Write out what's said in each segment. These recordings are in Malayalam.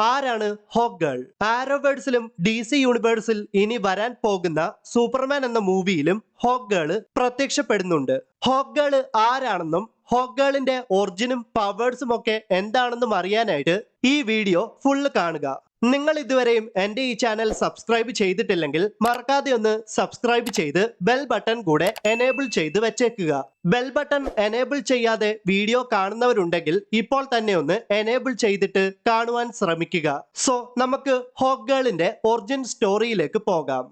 ആരാണ് ഹോക്ക് ഗേൾ? ആരോവേഴ്സിലും DC യൂണിവേഴ്സിൽ ഇനി വരാൻ പോകുന്ന സൂപ്പർമാൻ എന്ന മൂവിയിലും ഹോക്ക് ഗേൾ പ്രത്യക്ഷപ്പെടുന്നുണ്ട്. ഹോക്ക് ഗേൾ ആരാണെന്നും ഹോക്ക് ഗേളിന്റെ ഒറിജിനും പവേഴ്സും ഒക്കെ എന്താണെന്നും അറിയാനായിട്ട് ഈ വീഡിയോ ഫുള്ള് കാണുക. നിങ്ങൾ ഇതുവരെയും എന്റെ ഈ ചാനൽ സബ്സ്ക്രൈബ് ചെയ്തിട്ടില്ലെങ്കിൽ മറക്കാതെ ഒന്ന് സബ്സ്ക്രൈബ് ചെയ്ത് ബെൽ ബട്ടൺ കൂടെ എനേബിൾ ചെയ്ത് വെച്ചേക്കുക. ബെൽ ബട്ടൺ എനേബിൾ ചെയ്യാതെ വീഡിയോ കാണുന്നവരുണ്ടെങ്കിൽ ഇപ്പോൾ തന്നെ ഒന്ന് എനേബിൾ ചെയ്തിട്ട് കാണുവാൻ ശ്രമിക്കുക. സോ നമുക്ക് ഹോക്ക് ഗേളിന്റെ ഒറിജിൻ സ്റ്റോറിയിലേക്ക് പോകാം.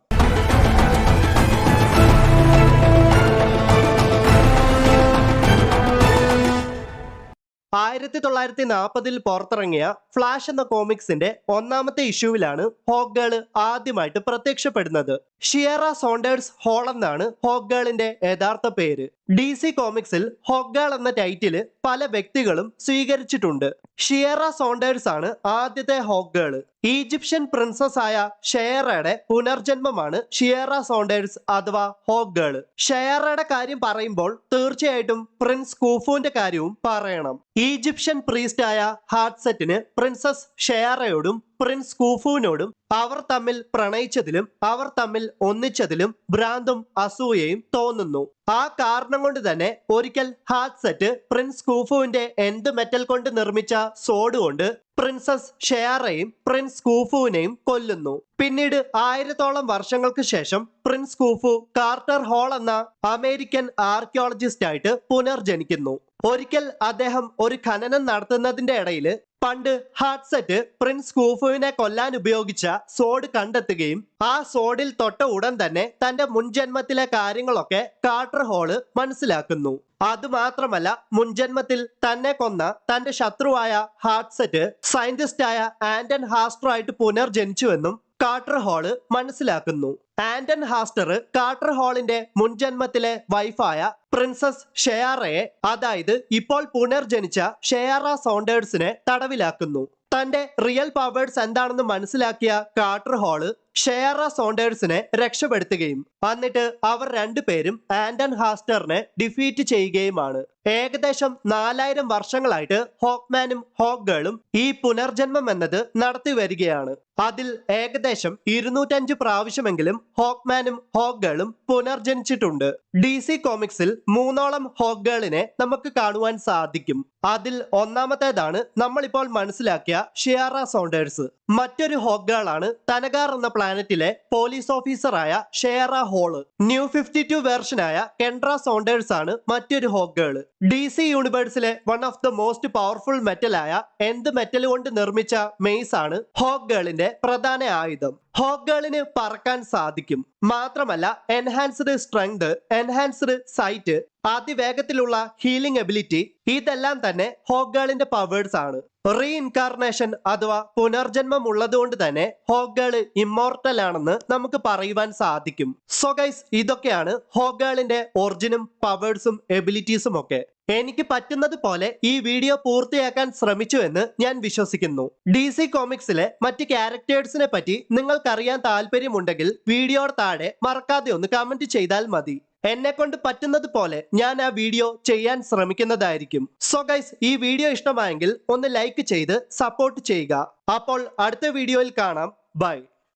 1940-ൽ പുറത്തിറങ്ങിയ ഫ്ലാഷ് എന്ന കോമിക്സിന്റെ ഒന്നാമത്തെ ഇഷ്യൂവിലാണ് ഹോക്ക് ഗേൾ ആദ്യമായിട്ട് പ്രത്യക്ഷപ്പെടുന്നത്. ഷിയറ സോണ്ടേഴ്സ് ഹോൾ എന്നാണ് ഹോക്ക് ഗേളിന്റെ യഥാർത്ഥ പേര്. DC കോമിക്സിൽ ഹോക്ക് ഗേൾ എന്ന ടൈറ്റില് പല വ്യക്തികളും സ്വീകരിച്ചിട്ടുണ്ട്. ഷിയറ സോണ്ടേഴ്സ് ആണ് ആദ്യത്തെ ഹോക്ക് ഗേൾ. ഈജിപ്ഷ്യൻ പ്രിൻസസ് ആയ ഷെയറയുടെ പുനർജന്മമാണ് ഷിയറ സോണ്ടേഴ്സ് അഥവാ ഹോക്ക് ഗേൾ. ഷെയറയുടെ കാര്യം പറയുമ്പോൾ തീർച്ചയായിട്ടും പ്രിൻസ് കൂഫുവിന്റെ കാര്യവും പറയണം. ഈജിപ്ഷ്യൻ പ്രീസ്റ്റ് ആയ ഹാട്ട്സെറ്റിന് പ്രിൻസസ് ഷെയറയോടും പ്രിൻസ് കൂഫുവിനോടും അവർ തമ്മിൽ പ്രണയിച്ചതിലും അവർ തമ്മിൽ ഒന്നിച്ചതിലും ഭ്രാന്തും അസൂയയും തോന്നുന്നു. ആ കാരണം കൊണ്ട് തന്നെ ഒരിക്കൽ ഹാട്ട്സെറ്റ് പ്രിൻസ് കൂഫുവിന്റെ എന്ത് മെറ്റൽ കൊണ്ട് നിർമ്മിച്ച സോഡ് കൊണ്ട് പ്രിൻസസ് ഷെയറയും പ്രിൻസ് കൂഫുവിനെയും കൊല്ലുന്നു. പിന്നീട് 1000ഓളം വർഷങ്ങൾക്ക് ശേഷം പ്രിൻസ് കൂഫു കാർട്ടർ ഹോൾ എന്ന അമേരിക്കൻ ആർക്കിയോളജിസ്റ്റ് ആയിട്ട് പുനർജനിക്കുന്നു. ഒരിക്കൽ അദ്ദേഹം ഒരു ഖനനം നടത്തുന്നതിന്റെ ഇടയിൽ പണ്ട് ഹാട്ട്സെറ്റ് പ്രിൻസ് കൂഫുവിനെ കൊല്ലാൻ ഉപയോഗിച്ച സോഡ് കണ്ടെത്തുകയും ആ സോഡിൽ തൊട്ട ഉടൻ തന്നെ തന്റെ മുൻജന്മത്തിലെ കാര്യങ്ങളൊക്കെ കാർട്ടർ ഹോള് മനസ്സിലാക്കുന്നു. അതുമാത്രമല്ല, മുൻജന്മത്തിൽ തന്നെ കൊന്ന തന്റെ ശത്രുവായ ഹാട്ട്സെറ്റ് സയന്റിസ്റ്റായ ആന്റൺ ഹാസ്റ്റർ ആയിട്ട് പുനർജനിച്ചുവെന്നും കാർട്ടർ ഹോള് മനസ്സിലാക്കുന്നു. ആന്റൺ ഹാസ്റ്റർ കാർട്ടർ ഹോളിന്റെ മുൻജന്മത്തിലെ വൈഫായ പ്രിൻസസ് ഷെയറയെ, അതായത് ഇപ്പോൾ പുനർജനിച്ച ഷെയറ സോണ്ടേഴ്സിനെ തടവിലാക്കുന്നു. തന്റെ റിയൽ പവേഴ്സ് എന്താണെന്ന് മനസ്സിലാക്കിയ കാർട്ടർ ഹോള് ഷെയറ സോണ്ടേഴ്സിനെ രക്ഷപ്പെടുത്തുകയും എന്നിട്ട് അവർ രണ്ടുപേരും ആന്റൺ ഹാസ്റ്ററിനെ ഡിഫീറ്റ് ചെയ്യുകയുമാണ്. ഏകദേശം 4000 വർഷങ്ങളായിട്ട് ഹോക്ക്മാനും ഹോക്ക് ഗേളും ഈ പുനർജന്മം എന്നത് നടത്തി വരികയാണ്. അതിൽ ഏകദേശം 205 പ്രാവശ്യമെങ്കിലും ഹോക്ക്മാനും ഹോക്ക് ഗേളും പുനർജനിച്ചിട്ടുണ്ട്. DC കോമിക്സിൽ 3ഓളം ഹോക്ക് ഗേളിനെ നമുക്ക് കാണുവാൻ സാധിക്കും. അതിൽ ഒന്നാമത്തേതാണ് നമ്മളിപ്പോൾ മനസ്സിലാക്കിയ ഷിയറ സോണ്ടേഴ്സ്. മറ്റൊരു ഹോക്ക് ഗേൾ ആണ് തനഗാർ എന്ന പ്ലാനറ്റിലെ പോലീസ് ഓഫീസറായ ഷെയറ ഹോള്. ന്യൂ 52 വേർഷനായ കെൻഡ്ര സോണ്ടേഴ്സ് ആണ് മറ്റൊരു ഹോക്ക് ഗേൾ. DC യൂണിവേഴ്സിലെ one of the most powerful മെറ്റലായ എന്ത് മെറ്റൽ കൊണ്ട് നിർമ്മിച്ച മെയ്സ് ആണ് ഹോക്ക് ഗേളിന്റെ പ്രധാന ആയുധം. ഹോക്ക് ഗേളിന് പറക്കാൻ സാധിക്കും. മാത്രമല്ല എൻഹാൻസ്ഡ് സ്ട്രെങ്ത്, എൻഹാൻസ്ഡ് സൈറ്റ്, അതിവേഗത്തിലുള്ള ഹീലിംഗ് എബിലിറ്റി, ഇതെല്ലാം തന്നെ ഹോക്ക് ഗേളിന്റെ പവേഴ്സ് ആണ്. റീഇൻകാർണേഷൻ അഥവാ പുനർജന്മം ഉള്ളതുകൊണ്ട് തന്നെ ഹോക്ക് ഗേൾ ഇമ്മോർട്ടൽ ആണെന്ന് നമുക്ക് പറയുവാൻ സാധിക്കും. സോ ഗൈസ്, ഇതൊക്കെയാണ് ഹോക്ക് ഗേളിന്റെ ഒറിജിനും പവേഴ്സും എബിലിറ്റീസും ഒക്കെ. എനിക്ക് പറ്റുന്നത് പോലെ ഈ വീഡിയോ പൂർത്തിയാക്കാൻ ശ്രമിച്ചു എന്ന് ഞാൻ വിശ്വസിക്കുന്നു. DC കോമിക്സിലെ മറ്റ് ക്യാരക്ടേഴ്സിനെ പറ്റി നിങ്ങൾക്കറിയാൻ താല്പര്യമുണ്ടെങ്കിൽ വീഡിയോയുടെ താഴെ മറക്കാതെ ഒന്ന് കമന്റ് ചെയ്താൽ മതി. എന്നെ കൊണ്ട് പറ്റുന്നത് പോലെ ഞാൻ ആ വീഡിയോ ചെയ്യാൻ ശ്രമിക്കുന്നതായിരിക്കും. സോ ഗൈസ്, ഈ വീഡിയോ ഇഷ്ടമായെങ്കിൽ ഒന്ന് ലൈക്ക് ചെയ്ത് സപ്പോർട്ട് ചെയ്യുക. അപ്പോൾ അടുത്ത വീഡിയോയിൽ കാണാം. ബൈ.